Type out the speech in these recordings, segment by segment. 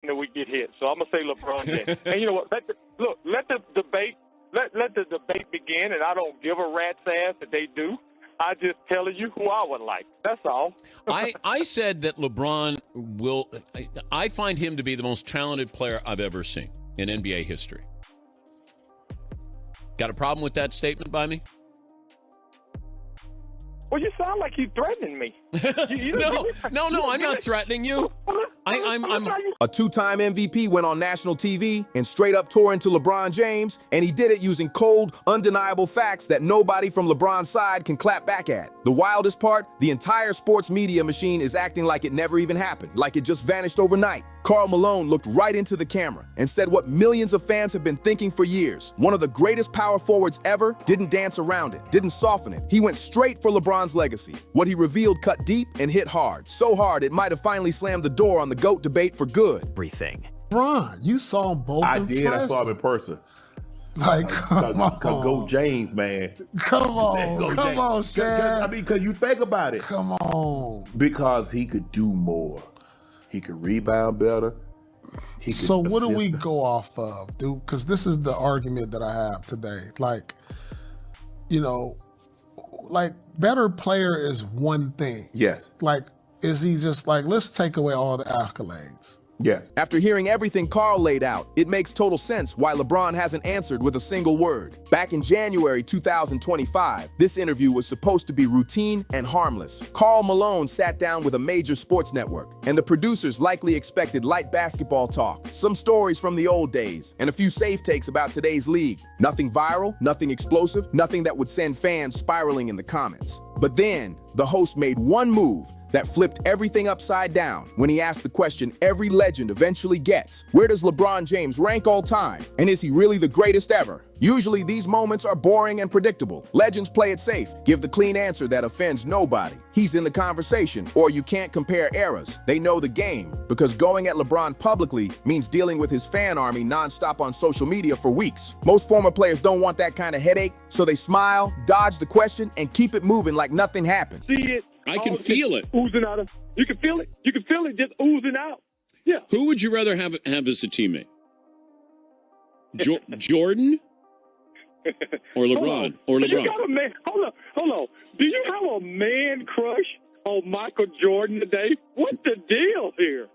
that we get hit. So I'm gonna say LeBron James. And you know what? Let the debate begin. And I don't give a rat's ass that they do. I just telling you who I would like. That's all. I said that LeBron will. I find him to be the most talented player I've ever seen in NBA history. Got a problem with that statement by me? Well, you sound like you're threatening me. No, I'm not threatening you. I'm A two-time MVP went on national TV and straight up tore into LeBron James, and he did it using cold, undeniable facts that nobody from LeBron's side can clap back at. The wildest part, the entire sports media machine is acting like it never even happened, like it just vanished overnight. Karl Malone looked right into the camera and said what millions of fans have been thinking for years. One of the greatest power forwards ever didn't dance around it, didn't soften it. He went straight for LeBron's legacy. What he revealed cut deep and hit hard. So hard it might have finally slammed the door on the GOAT debate for good. Everything. Ron, you saw them both I in did. I person? saw him in person. Like, come on. Go James, man. Come on, Shad. I mean, because you think about it. Come on. Because he could do more. He could rebound better. So what do we better. go off of, dude? Because this is the argument that I have today. Like, you know, like better player is one thing. Yes. Like, is he just like, let's take away all the accolades? Yes. After hearing everything Karl laid out, it makes total sense why LeBron hasn't answered with a single word. Back in January 2025, this interview was supposed to be routine and harmless. Karl Malone sat down with a major sports network, and the producers likely expected light basketball talk, some stories from the old days, and a few safe takes about today's league. Nothing viral, nothing explosive, nothing that would send fans spiraling in the comments. But then, the host made one move that flipped everything upside down when he asked the question every legend eventually gets. Where does LeBron James rank all time? And is he really the greatest ever? Usually these moments are boring and predictable. Legends play it safe, give the clean answer that offends nobody. He's in the conversation, or you can't compare eras. They know the game, because going at LeBron publicly means dealing with his fan army nonstop on social media for weeks. Most former players don't want that kind of headache, so they smile, dodge the question, and keep it moving like nothing happened. See it. I can feel it oozing out of. You can feel it. You can feel it just oozing out. Yeah. Who would you rather have as a teammate? Jordan or LeBron? You got a man. Hold on. Do you have a man crush on Michael Jordan today? What's the deal here?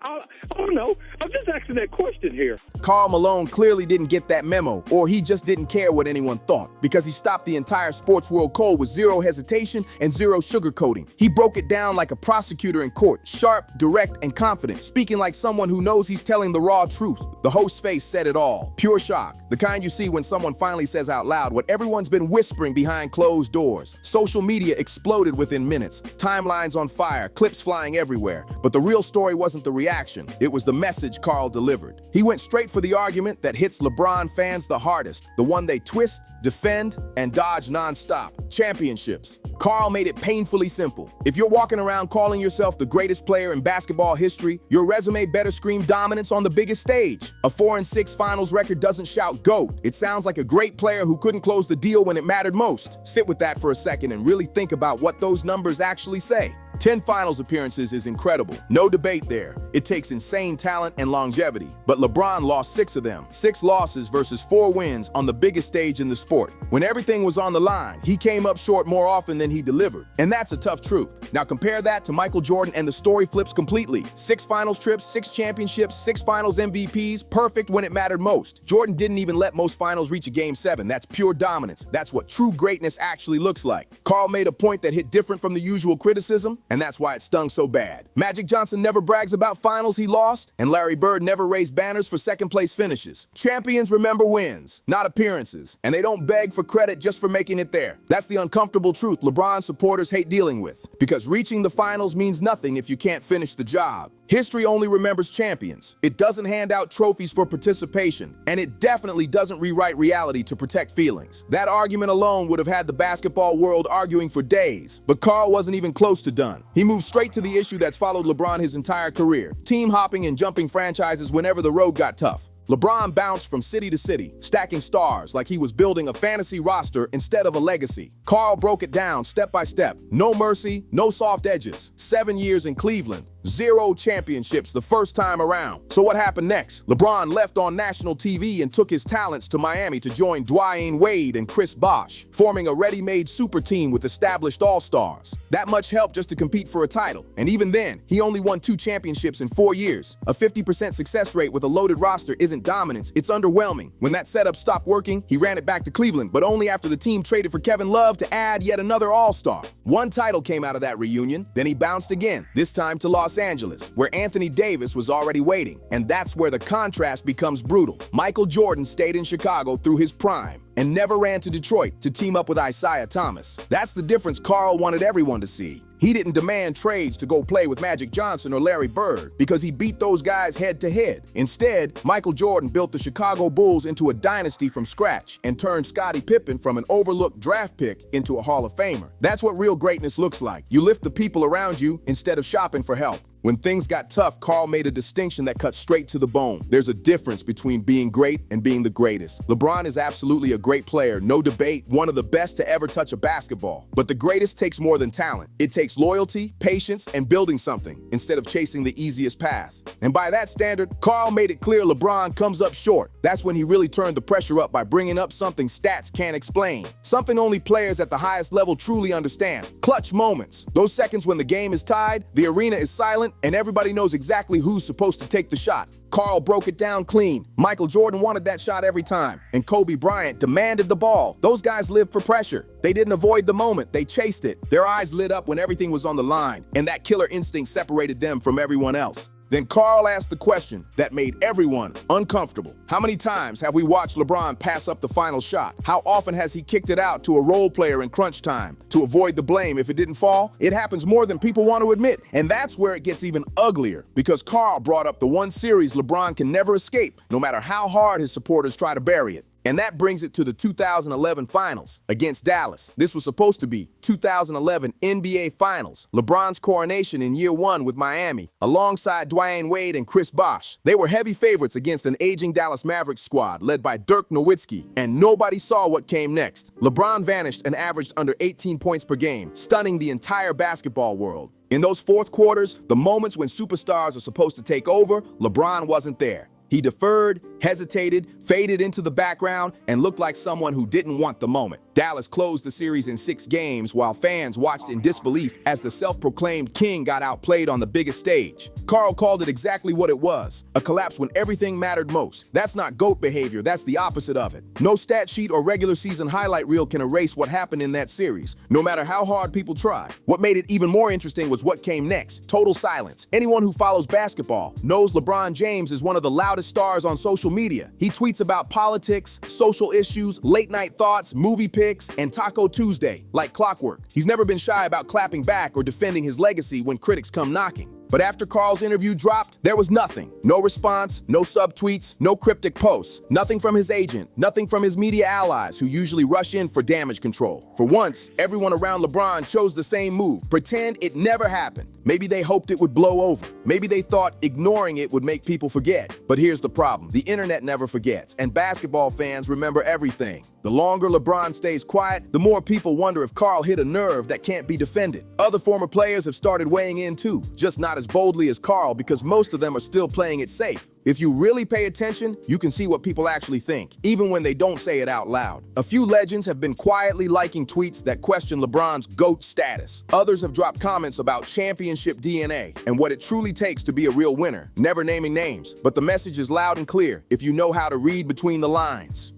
I don't know. I'm just asking that question here. Karl Malone clearly didn't get that memo, or he just didn't care what anyone thought, because he stopped the entire sports world cold with zero hesitation and zero sugarcoating. He broke it down like a prosecutor in court, sharp, direct, and confident, speaking like someone who knows he's telling the raw truth. The host's face said it all. Pure shock. The kind you see when someone finally says out loud what everyone's been whispering behind closed doors. Social media exploded within minutes. Timelines on fire, clips flying everywhere. But the real story wasn't the reaction. It was the message Karl delivered. He went straight for the argument that hits LeBron fans the hardest, the one they twist, defend, and dodge nonstop. Championships. Karl made it painfully simple. If you're walking around calling yourself the greatest player in basketball history, your resume better scream dominance on the biggest stage. A 4-6 finals record doesn't shout GOAT. It sounds like a great player who couldn't close the deal when it mattered most. Sit with that for a second and really think about what those numbers actually say. 10 finals appearances is incredible. No debate there. It takes insane talent and longevity. But LeBron lost 6 of them. 6 losses versus 4 wins on the biggest stage in the sport. When everything was on the line, he came up short more often than he delivered. And that's a tough truth. Now compare that to Michael Jordan and the story flips completely. 6 finals trips, 6 championships, 6 finals MVPs, perfect when it mattered most. Jordan didn't even let most finals reach a Game 7. That's pure dominance. That's what true greatness actually looks like. Karl made a point that hit different from the usual criticism, and that's why it stung so bad. Magic Johnson never brags about finals he lost, and Larry Bird never raised banners for second-place finishes. Champions remember wins, not appearances, and they don't beg for credit just for making it there. That's the uncomfortable truth LeBron supporters hate dealing with, because reaching the finals means nothing if you can't finish the job. History only remembers champions. It doesn't hand out trophies for participation, and it definitely doesn't rewrite reality to protect feelings. That argument alone would have had the basketball world arguing for days, but Karl wasn't even close to done. He moved straight to the issue that's followed LeBron his entire career, team hopping and jumping franchises whenever the road got tough. LeBron bounced from city to city, stacking stars like he was building a fantasy roster instead of a legacy. Karl broke it down step by step. No mercy, no soft edges. 7 years in Cleveland, 0 championships the first time around. So what happened next? LeBron left on national TV and took his talents to Miami to join Dwyane Wade and Chris Bosh, forming a ready-made super team with established all-stars. That much helped just to compete for a title. And even then, he only won 2 championships in 4 years. A 50% success rate with a loaded roster isn't dominance, it's underwhelming. When that setup stopped working, he ran it back to Cleveland, but only after the team traded for Kevin Love to add yet another all-star. 1 title came out of that reunion, then he bounced again, this time to Los Angeles, where Anthony Davis was already waiting. And that's where the contrast becomes brutal. Michael Jordan stayed in Chicago through his prime and never ran to Detroit to team up with Isaiah Thomas. That's the difference Karl wanted everyone to see. He didn't demand trades to go play with Magic Johnson or Larry Bird because he beat those guys head to head. Instead, Michael Jordan built the Chicago Bulls into a dynasty from scratch and turned Scottie Pippen from an overlooked draft pick into a Hall of Famer. That's what real greatness looks like. You lift the people around you instead of shopping for help. When things got tough, Karl made a distinction that cut straight to the bone. There's a difference between being great and being the greatest. LeBron is absolutely a great player, no debate, one of the best to ever touch a basketball. But the greatest takes more than talent. It takes loyalty, patience, and building something instead of chasing the easiest path. And by that standard, Karl made it clear LeBron comes up short. That's when he really turned the pressure up by bringing up something stats can't explain. Something only players at the highest level truly understand. Clutch moments. Those seconds when the game is tied, the arena is silent, and everybody knows exactly who's supposed to take the shot. Karl broke it down clean. Michael Jordan wanted that shot every time, and Kobe Bryant demanded the ball. Those guys lived for pressure. They didn't avoid the moment, they chased it. Their eyes lit up when everything was on the line, and that killer instinct separated them from everyone else. Then Karl asked the question that made everyone uncomfortable. How many times have we watched LeBron pass up the final shot? How often has he kicked it out to a role player in crunch time to avoid the blame if it didn't fall? It happens more than people want to admit. And that's where it gets even uglier, because Karl brought up the one series LeBron can never escape, no matter how hard his supporters try to bury it. And that brings it to the 2011 Finals against Dallas. This was supposed to be 2011 NBA Finals, LeBron's coronation in year 1 with Miami, alongside Dwyane Wade and Chris Bosh. They were heavy favorites against an aging Dallas Mavericks squad led by Dirk Nowitzki, and nobody saw what came next. LeBron vanished and averaged under 18 points per game, stunning the entire basketball world. In those fourth quarters, the moments when superstars are supposed to take over, LeBron wasn't there. He deferred, hesitated, faded into the background, and looked like someone who didn't want the moment. Dallas closed the series in 6 games while fans watched in disbelief as the self-proclaimed king got outplayed on the biggest stage. Karl called it exactly what it was, a collapse when everything mattered most. That's not GOAT behavior, that's the opposite of it. No stat sheet or regular season highlight reel can erase what happened in that series, no matter how hard people try. What made it even more interesting was what came next: total silence. Anyone who follows basketball knows LeBron James is one of the loudest stars on social media. He tweets about politics, social issues, late-night thoughts, movie picks, and Taco Tuesday, like clockwork. He's never been shy about clapping back or defending his legacy when critics come knocking. But after Karl's interview dropped, there was nothing. No response, no subtweets, no cryptic posts. Nothing from his agent, nothing from his media allies who usually rush in for damage control. For once, everyone around LeBron chose the same move: pretend it never happened. Maybe they hoped it would blow over. Maybe they thought ignoring it would make people forget. But here's the problem: the internet never forgets, and basketball fans remember everything. The longer LeBron stays quiet, the more people wonder if Karl hit a nerve that can't be defended. Other former players have started weighing in too, just not as boldly as Karl, because most of them are still playing it safe. If you really pay attention, you can see what people actually think, even when they don't say it out loud. A few legends have been quietly liking tweets that question LeBron's GOAT status. Others have dropped comments about championship DNA and what it truly takes to be a real winner, never naming names. But the message is loud and clear if you know how to read between the lines.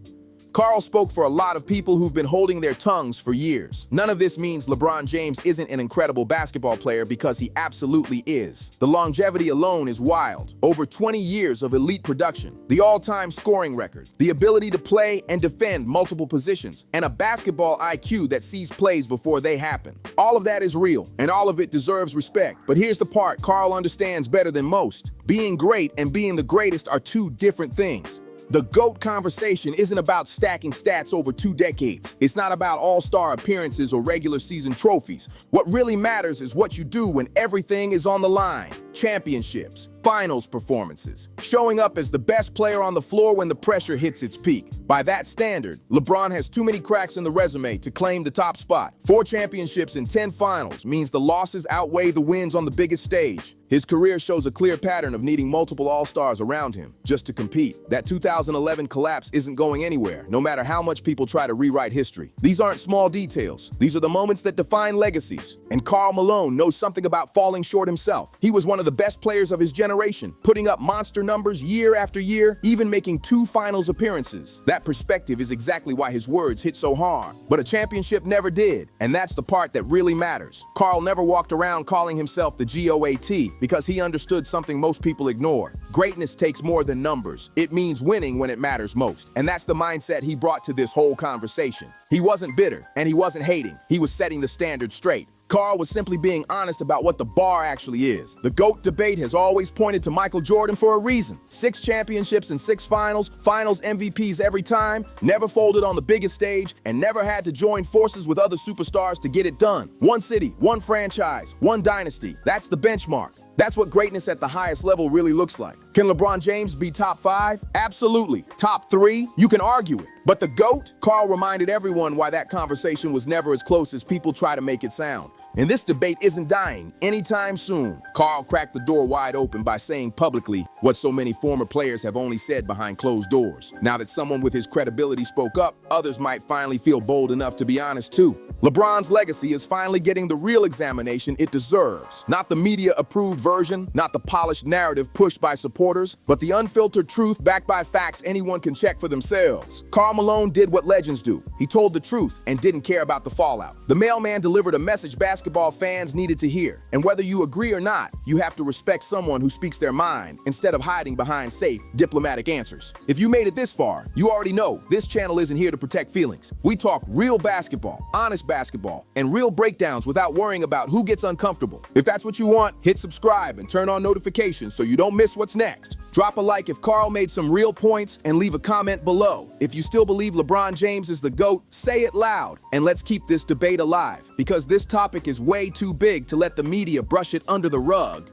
Karl spoke for a lot of people who've been holding their tongues for years. None of this means LeBron James isn't an incredible basketball player, because he absolutely is. The longevity alone is wild. Over 20 years of elite production, the all-time scoring record, the ability to play and defend multiple positions, and a basketball IQ that sees plays before they happen. All of that is real, and all of it deserves respect. But here's the part Karl understands better than most: being great and being the greatest are 2 different things. The GOAT conversation isn't about stacking stats over 2 decades. It's not about all-star appearances or regular season trophies. What really matters is what you do when everything is on the line. Championships, finals performances, showing up as the best player on the floor when the pressure hits its peak. By that standard, LeBron has too many cracks in the resume to claim the top spot. 4 championships and 10 finals means the losses outweigh the wins on the biggest stage. His career shows a clear pattern of needing multiple all-stars around him just to compete. That 2011 collapse isn't going anywhere, no matter how much people try to rewrite history. These aren't small details. These are the moments that define legacies. And Karl Malone knows something about falling short himself. He was one of the best players of his generation, putting up monster numbers year after year, even making 2 finals appearances. That perspective is exactly why his words hit so hard. But a championship never did, and that's the part that really matters. Karl never walked around calling himself the GOAT, because he understood something most people ignore. Greatness takes more than numbers. It means winning when it matters most. And that's the mindset he brought to this whole conversation. He wasn't bitter, and he wasn't hating. He was setting the standard straight. Karl was simply being honest about what the bar actually is. The GOAT debate has always pointed to Michael Jordan for a reason. 6 championships and 6 finals MVPs every time, never folded on the biggest stage, and never had to join forces with other superstars to get it done. One city, one franchise, one dynasty. That's the benchmark. That's what greatness at the highest level really looks like. Can LeBron James be top 5? Absolutely. Top 3? You can argue it. But the GOAT? Karl reminded everyone why that conversation was never as close as people try to make it sound. And this debate isn't dying anytime soon. Karl cracked the door wide open by saying publicly what so many former players have only said behind closed doors. Now that someone with his credibility spoke up, others might finally feel bold enough to be honest too. LeBron's legacy is finally getting the real examination it deserves. Not the media-approved version, not the polished narrative pushed by supporters, but the unfiltered truth backed by facts anyone can check for themselves. Karl Malone did what legends do. He told the truth and didn't care about the fallout. The mailman delivered a message basketball fans needed to hear. And whether you agree or not, you have to respect someone who speaks their mind instead of hiding behind safe, diplomatic answers. If you made it this far, you already know this channel isn't here to protect feelings. We talk real basketball, honest basketball, and real breakdowns without worrying about who gets uncomfortable. If that's what you want, hit subscribe and turn on notifications so you don't miss what's next. Drop a like if Karl made some real points and leave a comment below. If you still believe LeBron James is the GOAT, say it loud. And let's keep this debate alive, because this topic is way too big to let the media brush it under the rug.